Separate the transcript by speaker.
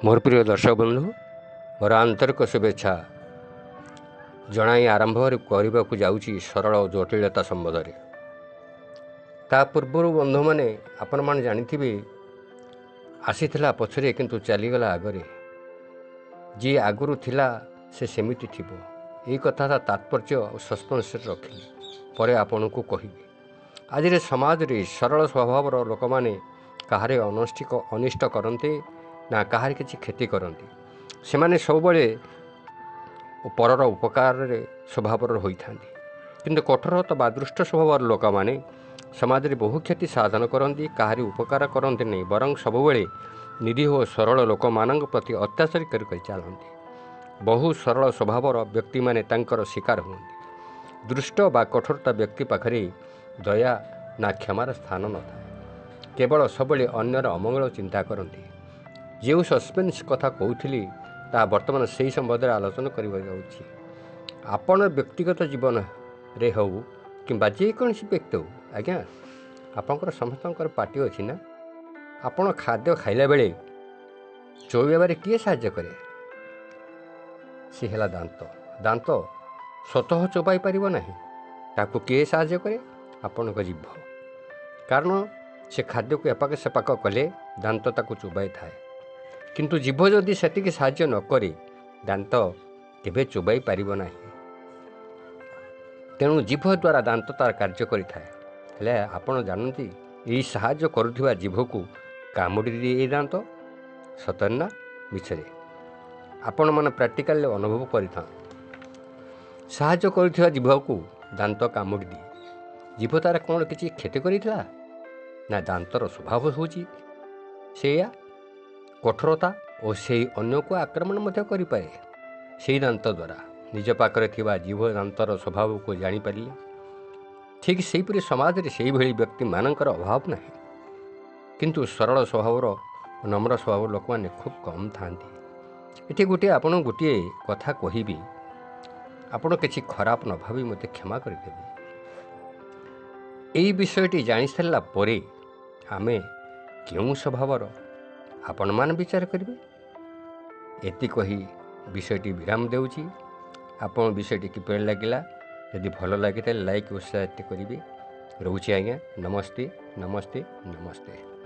Speaker 1: मोर प्रिय दर्शक बंधु मोर आंतरिक शुभेच्छा जनाई आरंभ करने को जाऊँगी सरल और जटिलता संबंध ता पूर्व बंधु मैंने आपण मैंने जानी आसी पछरे किंतु चलीगला आगरे जी आगुरी थिला से सेमिति थिबो यही कथा तात्पर्य और सस्पेंस रखिली पर आपण को कहि आज समाज रे सरल स्वभाव लोक मैंने कहारे अनिष्ट करते ना कहार किसी क्षति करती से सब परर उपकार स्वभाव होता किंतु कठोर बा दुष्ट स्वभाव लोक मैंने समाज रे बहु क्षति साधन करती कहारी उपकार करते नहीं बरं सबुबले निरीह और सरल लोक मान प्रति अत्याचार कर चलती बहु सरल स्वभाव व्यक्ति माने तांकर शिकार होती दुष्ट बा कठोरता व्यक्ति पाखरे दया ना क्षमार स्थान न था केवल सबले अन्यर अमंगल चिंता करती जो सस्पेंस कथा कहूली ता बर्तमान से ही संबंध में आलोचना कर आपण व्यक्तिगत जीवन रे हो कि जेकोसी व्यक्ति हो आज्ञा आपंकर समस्त पार्टी अच्छी ना आपण खाद्य खाइला बेले चोबारे किए साहाय्य करे सी है दांत दांत स्वतः चोबाई पार ना ताकू किए साहाय्य करे आपण जीभ कारण से खाद्य को एपाक सेपाक कले दांत ताकू चोबाई थाए किंतु जीभ जदि सेतिकी साहाय्य न करे दांत केबे चोबाई पारिब नाही तेणु जीभ द्वारा दांत तार कार्य करिथाए हेले आपण जानती यही साहाय्य करुथिबा जीभ को कामुड़ी दिए दांत सतना मिछरे आपण मन प्रैक्टिकल अनुभव करिथा साहाय्य करुथिबा जीभ को दांत कामुड़ी दिए जीभ तार कौन किसी क्षति करिथिला ना दांतर स्वभाव होची सेया कठोरता और से अन्य को आक्रमण करें से दांत द्वारा निज पाखरे थिबा जीभ दांतर स्वभाव को जानीपारे ठीक सेहीपरि समाज में से भली व्यक्ति मानकर अभाव ना किंतु सरल स्वभाव नम्र स्वभाव लोक मैंने खूब कम था ये गोटे आपन गोटे कथा कहबी आपड़ किसी खराब न भावी मत क्षमा करदेवे यही विषयटी जानी सारा पर आमे क्यों स्वभावर आपण मान विचार करेंगे एति कही विषयटी विराम देउची आपण विषयटी किपरि लगिला यदि भल लगे लाइक उत्साहित करेंगे रोचे आज्ञा नमस्ते नमस्ते नमस्ते।